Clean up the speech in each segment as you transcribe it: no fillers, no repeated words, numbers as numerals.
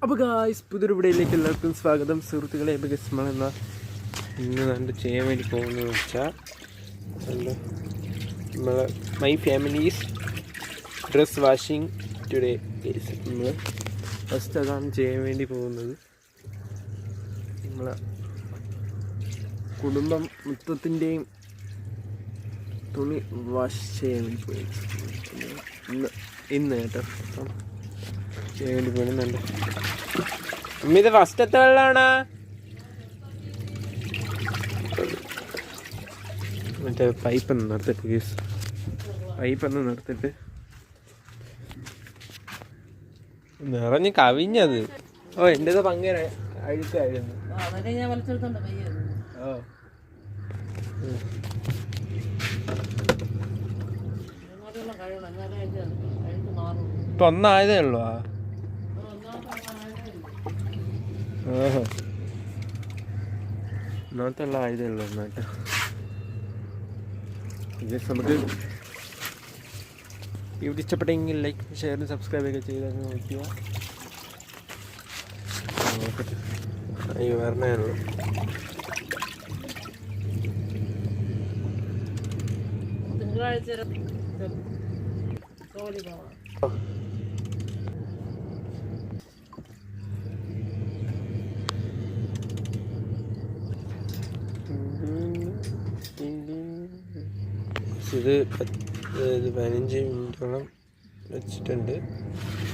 അപ്പോൾ ഗായ്സ് പുതിയൊരു വീഡിയോയിലേക്ക് എല്ലാവർക്കും സ്വാഗതം. സുഹൃത്തുക്കളെ, ഇപ്പോൾ നമ്മളെന്നാ ഇന്ന് കണ്ട് ചെയ്യാൻ വേണ്ടി പോകുന്നതെന്ന് വെച്ചാൽ നമ്മളെ my families dress washing today. നമ്മൾ ഫസ്റ്റ് അതാണ് ചെയ്യാൻ വേണ്ടി പോകുന്നത്. നമ്മളെ കുടുംബം മൊത്തത്തിൻ്റെയും തുണി വാഷ് ചെയ്യാൻ വേണ്ടി പോയി ഇന്ന് കേട്ടോ ചെയ്യാൻ വേണ്ടി പോകുന്നുണ്ട്. അമ്മ ഇത് ഫസ്റ്റത്തെ വെള്ളമാണ്. മറ്റേ പൈപ്പൊന്ന് നിർത്തിട്ട് കേസ് പൈപ്പൊന്ന് നിർത്തിട്ട് നിറഞ്ഞ് കവിഞ്ഞത്. ഓ എൻ്റെത് ഭയങ്കര അഴുക്കായിരുന്നു. ഓ ഇപ്പൊ ഒന്നായതേ ഉള്ളൂ. ഒന്നാമത്തുള്ള ആയതേ ഉള്ളൂ. ഒന്നായിട്ട് നമുക്ക് വീഡിയോ ഇഷ്ടപ്പെട്ടെങ്കിൽ ലൈക്ക് ഷെയർ സബ്സ്ക്രൈബ് ഒക്കെ ചെയ്ത് നോക്കുക. നോക്കട്ടെ, അയ്യോ വരണേ ഉള്ളൂ. ഇത് 15 മിനിറ്റോളം വെച്ചിട്ടുണ്ട്.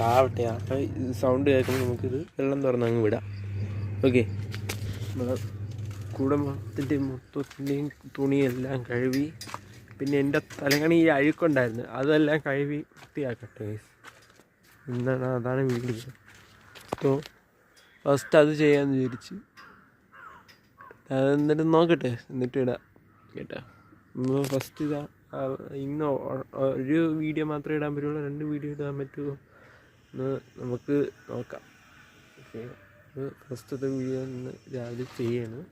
ആവട്ടെ, അപ്പം ഇത് സൗണ്ട് കേൾക്കുമ്പോൾ നമുക്കിത് വെള്ളം തുറന്ന് അങ്ങ് വിടാം. ഓക്കെ, കുടുംബത്തിൻ്റെ മൊത്തത്തിൻ്റെയും തുണിയെല്ലാം കഴുകി, പിന്നെ എൻ്റെ തലകണി ഈ അഴുക്കുണ്ടായിരുന്നു അതെല്ലാം കഴുകി വൃത്തിയാക്കട്ടെ. അതാണ് വീഡിയോ. അപ്പോൾ ഫസ്റ്റ് അത് ചെയ്യാമെന്ന് വിചാരിച്ച് എന്നിട്ട് നോക്കട്ടെ, എന്നിട്ട് ഇടാം കേട്ടോ. ഫസ്റ്റ് ഇതാ, ഇന്ന് ഒരു വീഡിയോ മാത്രമേ ഇടാൻ പറ്റുള്ളൂ, 2 വീഡിയോ ഇടാൻ പറ്റുമോ എന്ന് നമുക്ക് നോക്കാം. ഓക്കെ, ഫസ്റ്റത്തെ വീഡിയോ ഇന്ന് രാവിലെ ചെയ്യണം.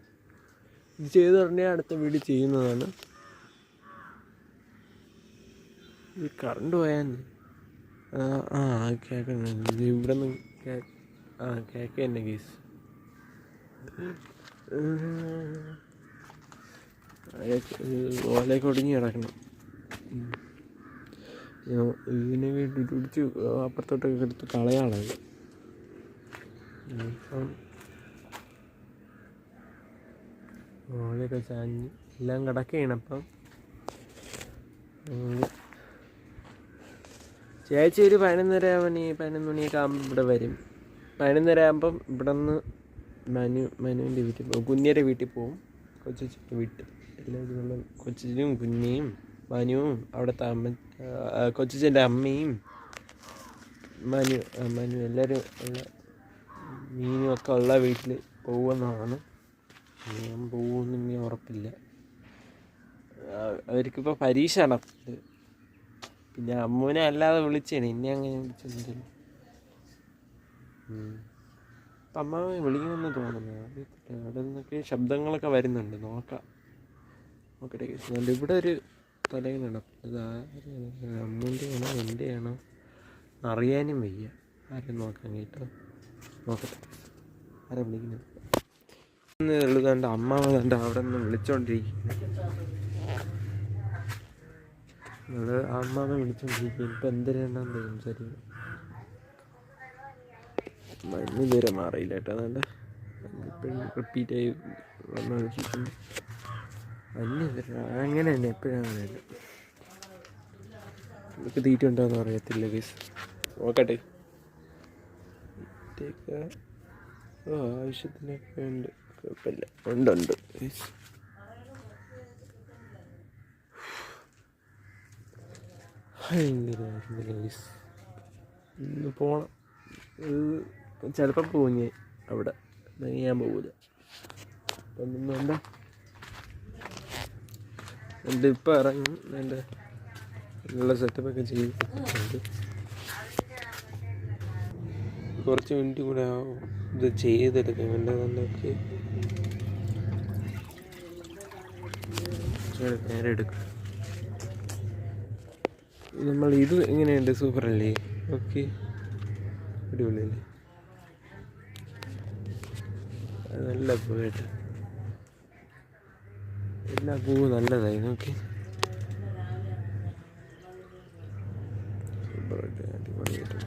ഇത് ചെയ്ത് പറഞ്ഞാൽ അടുത്ത വീഡിയോ ചെയ്യുന്നതാണ്. ഇത് കറണ്ട് പോയാൽ കേൾക്കുന്നുണ്ട്. ഇത് ഇവിടെ നിന്ന് കേൾക്കുക തന്നെ കേസ്. ഓലയൊക്കെ ഒടിഞ്ഞ് കിടക്കണം. ഇതിനെ പിടിച്ച് അപ്പുറത്തോട്ടൊക്കെ എടുത്ത് കളയാണത്. ഇപ്പം ഓലയൊക്കെ ചാഞ്ഞ് എല്ലാം കിടക്കുകയാണ്. അപ്പം ചേച്ചി ഒരു 11 മണിയൊക്കെ ആകുമ്പോൾ ഇവിടെ വരും. 11 ആകുമ്പം ഇവിടെ നിന്ന് മനുവിൻ്റെ വീട്ടിൽ പോകും, കുഞ്ഞിയുടെ വീട്ടിൽ പോകും. കൊച്ചിൻ്റെ വീട്ടിൽ എല്ലാവരും, കൊച്ചിനും കുഞ്ഞിയും മനുവും അവിടുത്തെ കൊച്ചിൻ്റെ അമ്മയും മനു എല്ലാവരും ഉള്ള മീനും ഒക്കെ ഉള്ള വീട്ടിൽ പോകുന്നതാണ്. ഞാൻ പോകുമെന്ന് ഉറപ്പില്ല. അവർക്കിപ്പോൾ പരീക്ഷ നടക്കുന്നത്. പിന്നെ അമ്മൂനെ അല്ലാതെ വിളിച്ചാണ്, എന്നെ അങ്ങനെ വിളിച്ചൊന്നുമില്ല. അപ്പം അമ്മ വിളിക്കുമെന്ന് തോന്നുന്നു. അവിടെ നിന്നൊക്കെ ശബ്ദങ്ങളൊക്കെ വരുന്നുണ്ട്. നോക്കട്ടെ. ഇവിടെ ഒരു തലയിലാണ്. അത് അമ്മൂൻ്റെ ആണോ എൻ്റെ ആണോ അറിയാനും വയ്യ. ആരും നോക്കാൻ കേട്ടോ. നോക്കട്ടെ ആരാ വിളിക്കുന്നത്. എഴുതാണ്ട് അമ്മ കണ്ട് അവിടെ നിന്ന് വിളിച്ചോണ്ടിരിക്കുന്നു. അമ്മാമ വിളിച്ചോണ്ടിരിക്കും. ഇപ്പം എന്തിനാണെന്ന് തോന്നും. ശരി, മഞ്ഞ് ഇതുവരെ മാറിയില്ല കേട്ടോ. അതുകൊണ്ട് എപ്പോഴും റിപ്പീറ്റായി വന്നോണ്ടിരിക്കുന്നു. അങ്ങനെ തന്നെ എപ്പോഴും അങ്ങനെയല്ല. നമുക്ക് തീറ്റ ഉണ്ടോയെന്ന് അറിയത്തില്ല ഗൈസ്. നോക്കട്ടെ. ആവശ്യത്തിനൊക്കെ ഉണ്ട്, കുഴപ്പമില്ല. ഉണ്ട് ഗൈസ്. ഗൈസ് ഇന്ന് പോകണം. ചിലപ്പം പോകും ഞാൻ അവിടെ. ഞാൻ പോകില്ല. അപ്പം വേണ്ട, എൻ്റെ ഇപ്പം ഇറങ്ങും. എൻ്റെ ഉള്ള സെറ്റപ്പൊക്കെ ചെയ്തിട്ടുണ്ട്. കുറച്ച് മിനിറ്റ് കൂടെ ആവും ഇത് ചെയ്തെടുക്കാം. എൻ്റെ നല്ലൊക്കെ നേരെ എടുക്കും. നമ്മൾ ഇത് എങ്ങനെയുണ്ട്? സൂപ്പറല്ലേ? ഓക്കെ, അടിപൊളിയല്ലേ? നല്ല പൂ കേട്ടോ, എല്ലാ പൂവും നല്ലതായി നോക്കി. അടിപൊളിയായിട്ട്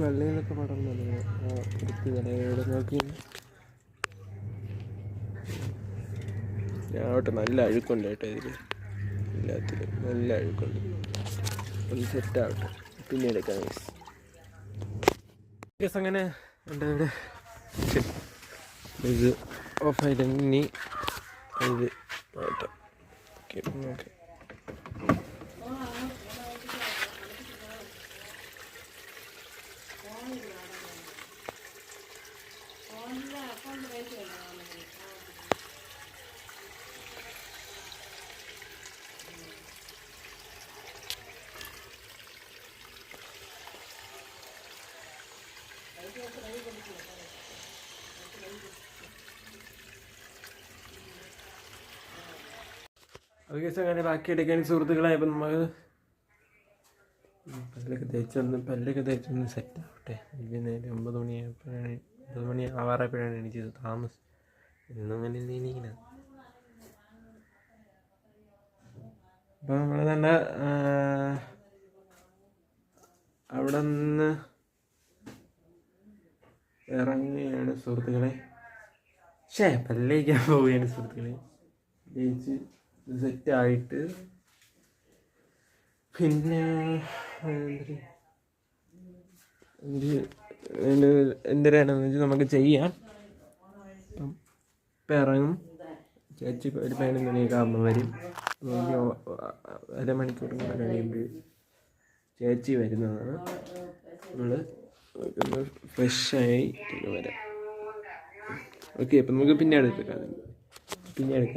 വെള്ളയിലൊക്കെ പടർന്നു വൃത്തികരയോടെ നോക്കി. ഞാവട്ടെ നല്ല അഴുക്കുണ്ട് കേട്ടോ ഇതിൽ, എല്ലാത്തിലും നല്ല അഴുക്കുണ്ട്. ഒന്ന് സെറ്റാവട്ടെ പിന്നെ എടുക്കാം. കേസ് അങ്ങനെ ഉണ്ട് ഇവിടെ. ഇത് ഓഫായിട്ട് ഇനി ഇത് ആവട്ടെ. ഓക്കെ ഒരു ദിവസം അങ്ങനെ ബാക്കി എടുക്കാൻ സുഹൃത്തുക്കളായപ്പോൾ നമ്മൾ പല്ലൊക്കെ തേച്ചൊന്ന് സെറ്റ് ആവട്ടെ. പിന്നെ 9 മണിയായപ്പോഴാണ് 9 മണി ആവാറായപ്പോഴാണ് എണീച്ചത്. താമസം ഇന്നും അങ്ങനെ എണീക്കണം. അപ്പോൾ നമ്മൾ തന്നെ അവിടെ നിന്ന് ഇറങ്ങുകയാണ് സുഹൃത്തുക്കളെ. പല്ലേക്കാൻ പോവുകയാണ് സുഹൃത്തുക്കളെ. ജയിച്ച് സെറ്റായിട്ട് പിന്നെ എന്തിനാണെന്ന് വെച്ചാൽ നമുക്ക് ചെയ്യാം. അപ്പം ഇപ്പം ഇറങ്ങും. ചേച്ചി ഒരു 11 മണിയൊക്കെ ആകുമ്പോൾ വരും. അരമണിക്കൂർ കഴിയുമ്പോൾ ചേച്ചി വരുന്നതാണ്. നമ്മൾ ഫ്രഷായി വരാം. ഓക്കെ, അപ്പം നമുക്ക് പിന്നെ എടുക്കാം.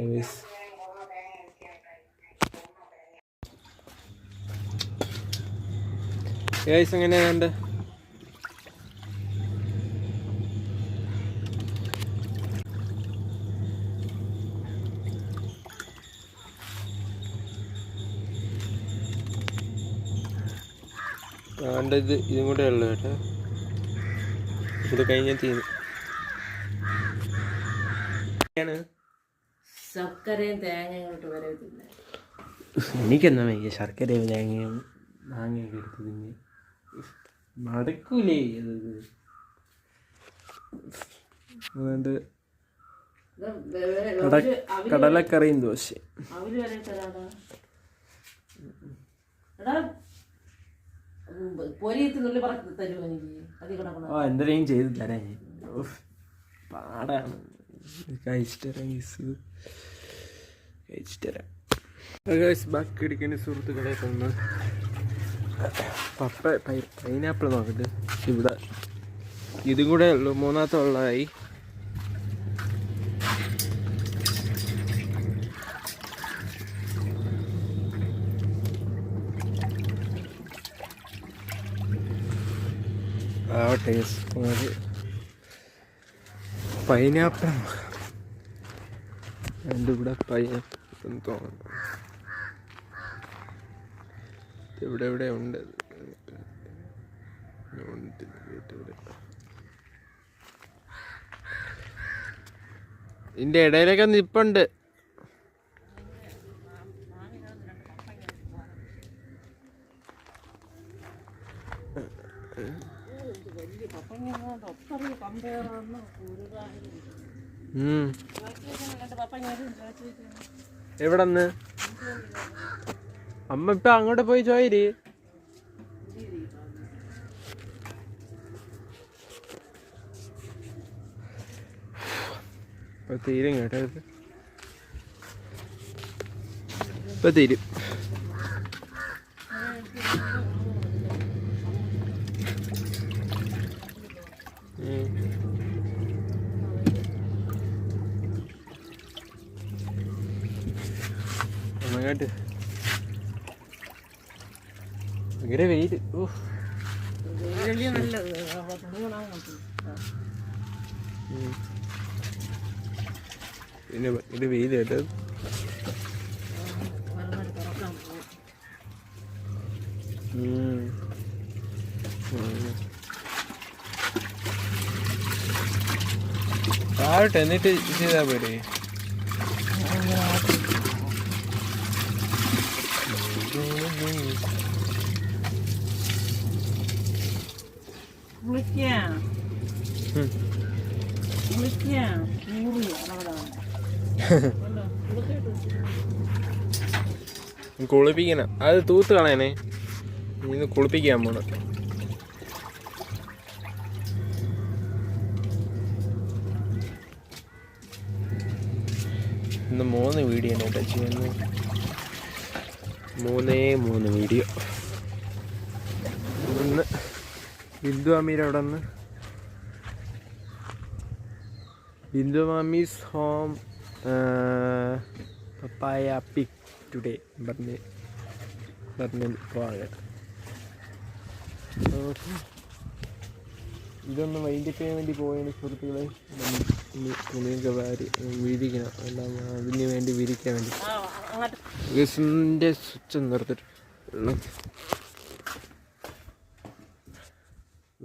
ഗൈസ്. ഗൈസ് എങ്ങനെയാണ്ട്? ഇതും കൂടെ ഉള്ളു കേട്ടോ. ഇത് കഴിഞ്ഞാൽ തീരും. ശർക്കരയും തേങ്ങയും വരത്തില്ല. എനിക്കെന്നാ വയ്യ ശർക്കരയും തേങ്ങയും മാങ്ങയൊക്കെ എടുത്ത് തിന്നെ മടക്കൂലേ. അതുകൊണ്ട് കടലക്കറിയും ദോശ. എന്തെങ്കിലും ചെയ്ത് തരാൻ പാടാണ്. കഴിച്ചിട്ട് തരാം. ബാക്കി അടിക്കുന്ന സുഹൃത്തുക്കളെ തന്ന് പൈനാപ്പിൾ നോക്കട്ടെ. ഇവിടെ ഇതും കൂടെ ഉള്ളു, 3ാമത്തെ വെള്ളമായി. ടേസ്റ്റ് പൈനാപ്പിൾ എൻ്റെ ഇവിടെ പൈനാപ്പിൾ തോന്നുന്നു. ഇവിടെ ഉണ്ട്. ഇതിൻ്റെ ഇടയിലൊക്കെ നിപ്പുണ്ട്. എവിടെന്ന് അമ്മ ഇപ്പൊ അങ്ങോട്ട് പോയി ചോയിര്. ഇപ്പൊ തീരും കേട്ടോ. ഇപ്പൊ തീരും. അങ്ങോട്ട് ഭയങ്കര വെയില്. പിന്നെ ഇത് വെയില് കേട്ടോ. ആവട്ടെ എന്നിട്ട് ചെയ്താൽ പോരെ. കുളിപ്പിക്കണം, അത് തൂത്ത് കളയണേ. ഇന്ന് കുളിപ്പിക്കാൻ പോണം. ഇന്ന് 3 വീഡിയോ ആണ് കേട്ടോ ചെയ്യുന്നത്. 3 വീഡിയോ. ഇന്ന് ബിന്ദു അമ്മീരെ അവിടെ നിന്ന് ബിന്ദു മമ്മീസ് ഹോം പപ്പായ പിക് ടുഡേ പറഞ്ഞ് പോകാൻ കേട്ടോ. ഇതൊന്ന് വൈൻഡപ്പ് ചെയ്യാൻ വേണ്ടി പോയതിന് സുഹൃത്തുക്കളെ. ഇനി തുണിയൊക്കെ വിരിക്കണം, എല്ലാം അതിന് വേണ്ടി വിരിക്കാൻ വേണ്ടി ഗ്യാസിൻ്റെ സ്വിച്ച് നിർത്തിട്ട്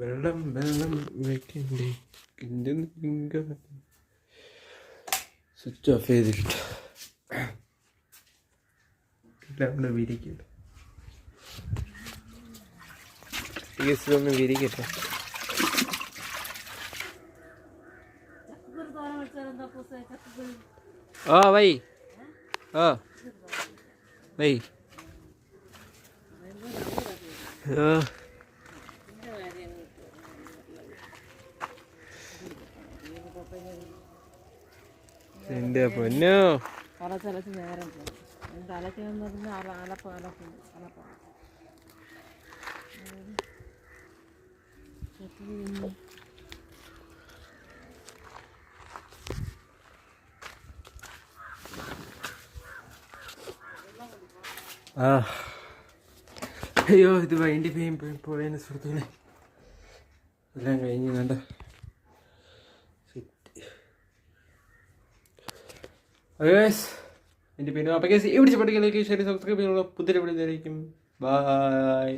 വെള്ളം വെക്കണ്ടേ. സ്വിച്ച് ഓഫ് ചെയ്തിട്ട് എല്ലാം കൂടെ വിരിക്കട്ടെ. ഗ്യാസിലൊന്ന് വിരിക്കട്ടെ. भाई भाई എൻ്റെ പൊന്നോ. അയ്യോ, ഇത് വൈൻഡ് പോയതിന് സുഹൃത്തുക്കളെ. എല്ലാം കഴിഞ്ഞ് കണ്ട എൻ്റെ പേര് അപ്പം കേസ് ഇവിടെ പഠിക്കലേക്ക് ശരി സബ്സ്ക്രൈബ് ചെയ്യാനുള്ള പുതിയ വിളിച്ചായിരിക്കും. ബൈ.